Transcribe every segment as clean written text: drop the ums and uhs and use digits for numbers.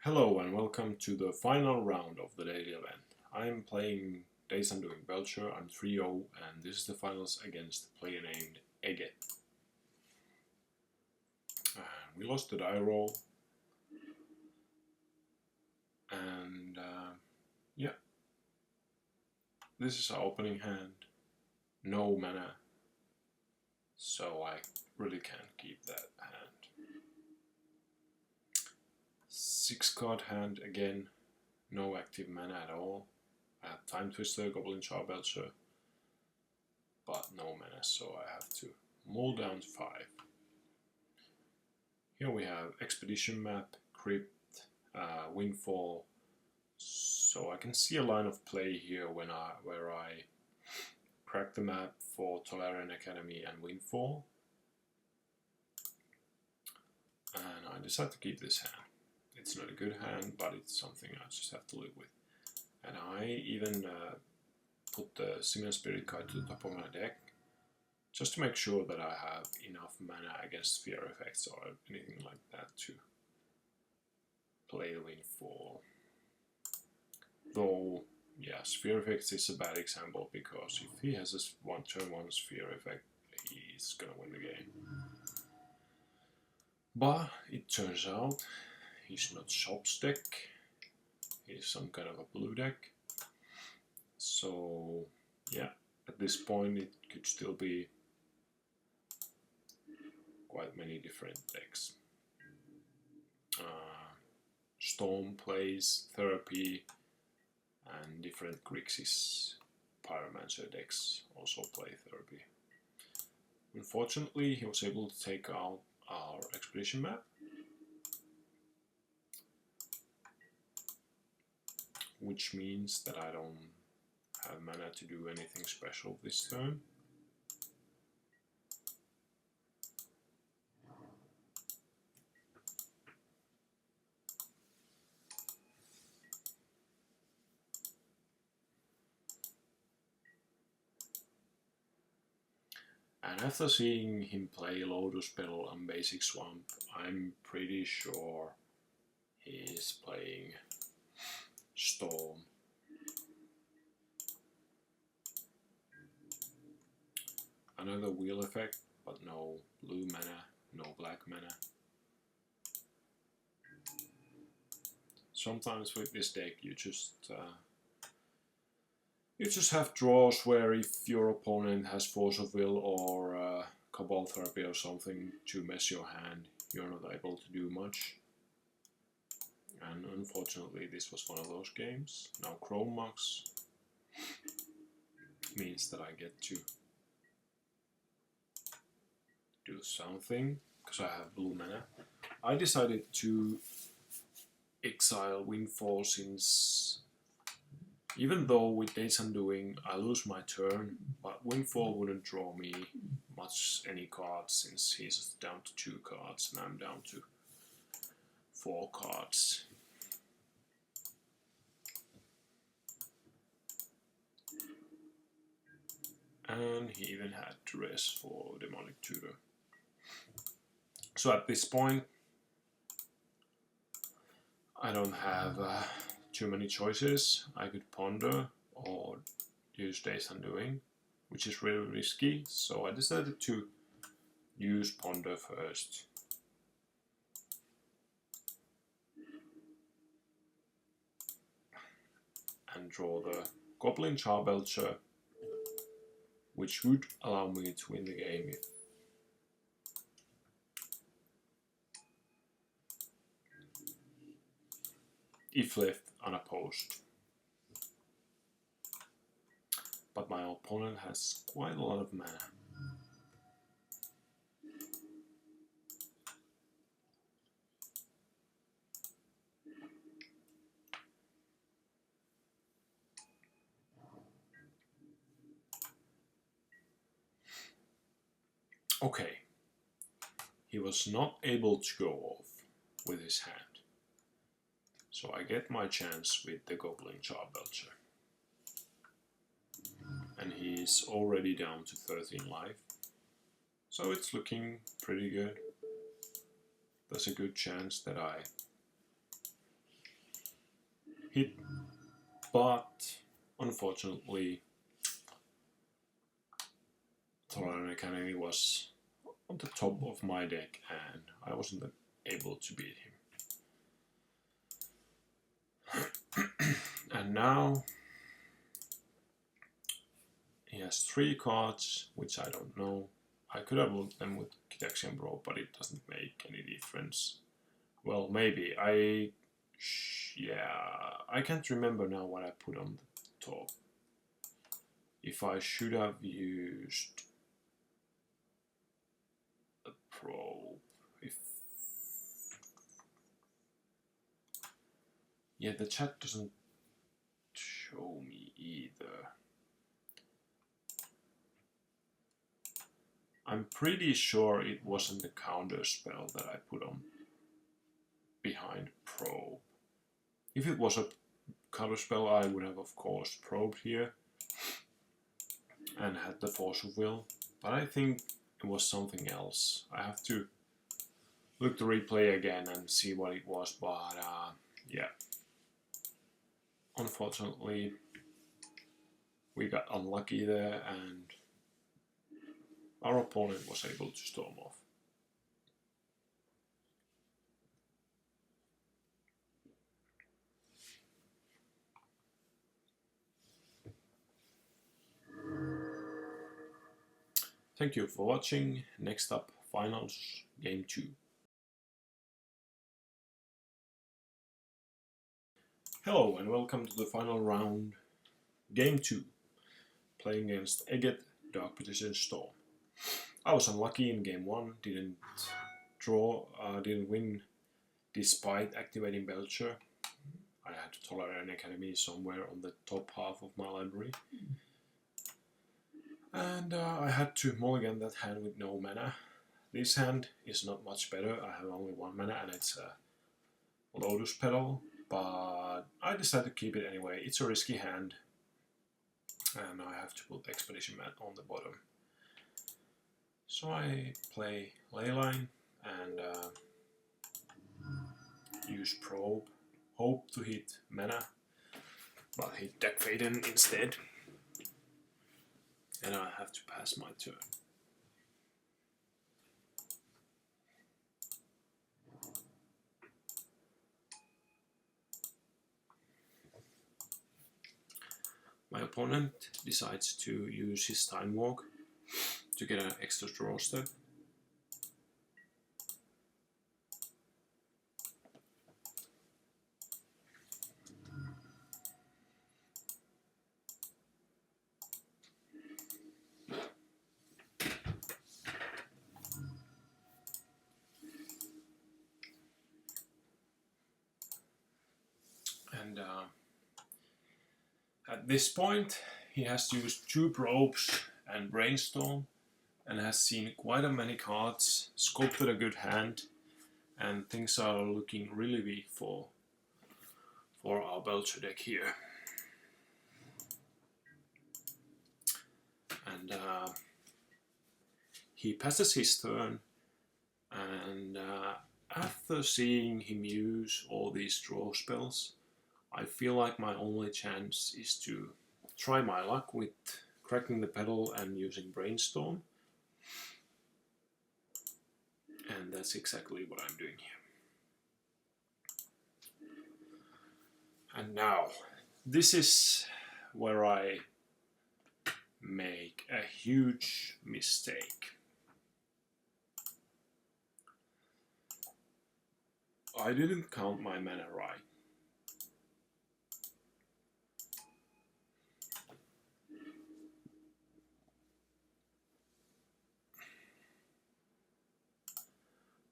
Hello and welcome to the final round of the daily event. I am playing Days Undoing Belcher. I'm 3-0 and this is the finals against a player named Ege. We lost the die roll and yeah, this is our opening hand. No mana, so I really can't keep that hand. 6-card hand again, no active mana at all. I have Timetwister, Goblin Charbelcher, but no mana, so I have to mull down to 5. Here we have Expedition Map, Crypt, Windfall, so I can see a line of play here where I crack the map for Tolarian Academy and Windfall, and I decide to keep this hand. It's not a good hand, but it's something I just have to live with. And I even put the Simian Spirit card to the top of my deck, just to make sure that I have enough mana against fear effects or anything like that to play the Windfall. Though, yeah, Sphere Effects is a bad example, because if he has a turn 1 Sphere Effect, he's gonna win the game. But it turns out he's not Shop's deck, he's some kind of a blue deck. So yeah, at this point it could still be quite many different decks. Storm plays Therapy, and different Grixis Pyromancer decks also play Therapy. Unfortunately, he was able to take out our Expedition Map, which means that I don't have mana to do anything special this turn. And after seeing him play Lotus Petal and Basic Swamp, I'm pretty sure he's playing Storm. Another wheel effect, but no blue mana, no black mana. Sometimes with this deck you just have draws where if your opponent has Force of Will or Cabal Therapy or something to mess your hand, you're not able to do much. And unfortunately this was one of those games. Now Chrome Mox means that I get to do something, because I have blue mana. I decided to exile Windfall, since even though with Days Undoing I lose my turn, but Windfall wouldn't draw me much any cards, since he's down to 2 cards and I'm down to 4 cards. And he even had to rest for Demonic Tutor. So at this point I don't have too many choices. I could ponder or use Days Undoing, which is really risky, so I decided to use ponder first. And draw the Goblin Charbelcher, which would allow me to win the game if left unopposed. But my opponent has quite a lot of mana. Okay, he was not able to go off with his hand. So I get my chance with the Goblin Charbelcher. And he's already down to 13 life. So it's looking pretty good. There's a good chance that I hit, but unfortunately Tolarian Academy was on the top of my deck and I wasn't able to beat him. And now he has 3 cards, which I don't know. I could have looked them with Gitaxian Probe, but it doesn't make any difference. Well, maybe. I can't remember now what I put on the top. If I should have used a probe. Yeah, the chat doesn't show me either. I'm pretty sure it wasn't the counter spell that I put on behind probe. If it was a counter spell, I would have of course probed here and had the force of will, but I think it was something else. I have to look the replay again and see what it was, but yeah. Unfortunately, we got unlucky there and our opponent was able to storm off. Thank you for watching. Next up, finals, game 2. Hello and welcome to the final round, game 2. Playing against Eget, Dark Petition Storm. I was unlucky in game 1, didn't win despite activating Belcher. I had Tolarian Academy somewhere on the top half of my library. And I had to mulligan that hand with no mana. This hand is not much better, I have only 1 mana and it's a Lotus Petal, but I decided to keep it anyway. It's a risky hand and I have to put Expedition Mat on the bottom. So I play Leyline and use Probe, hope to hit mana, but hit Dack Fayden instead. And I have to pass my turn. My opponent decides to use his Time Walk to get an extra draw step. And at this point he has used 2 probes and Brainstorm and has seen quite a many cards, sculpted a good hand, and things are looking really weak for our Belcher deck here. And he passes his turn, and after seeing him use all these draw spells, I feel like my only chance is to try my luck with cracking the petal and using Brainstorm. And that's exactly what I'm doing here. And now, this is where I make a huge mistake. I didn't count my mana right.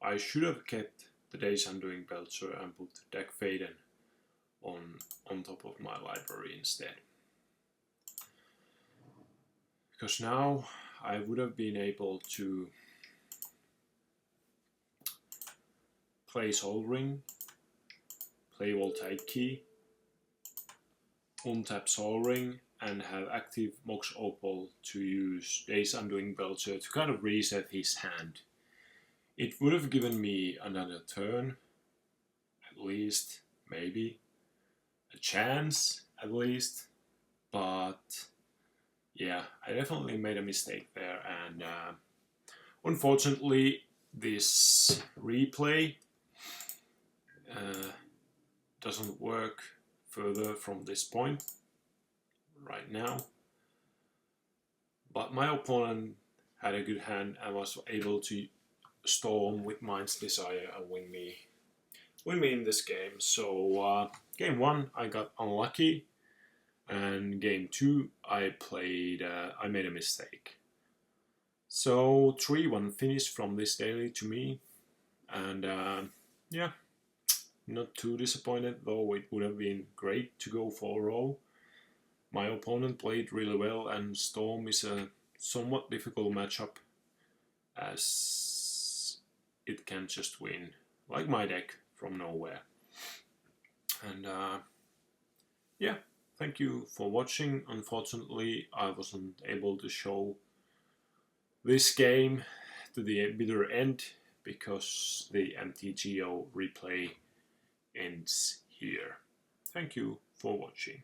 I should have kept the Days Undoing Belcher and put Dack Fayden on top of my library instead. Because now I would have been able to play Soul Ring, play Voltaic Key, untap Soul Ring, and have active Mox Opal to use Days Undoing Belcher to kind of reset his hand. It would have given me another turn, at least, maybe, a chance at least, but yeah, I definitely made a mistake there, and unfortunately this replay doesn't work further from this point right now. But my opponent had a good hand and was able to storm with Mind's Desire and win me in this game. So game 1 I got unlucky, and game 2 I made a mistake. So 3-1 finish from this daily to me, and yeah, not too disappointed, though it would have been great to go 4-0. My opponent played really well, and Storm is a somewhat difficult matchup, as it can just win, like my deck, from nowhere. And yeah, thank you for watching. Unfortunately, I wasn't able to show this game to the bitter end because the MTGO replay ends here. Thank you for watching.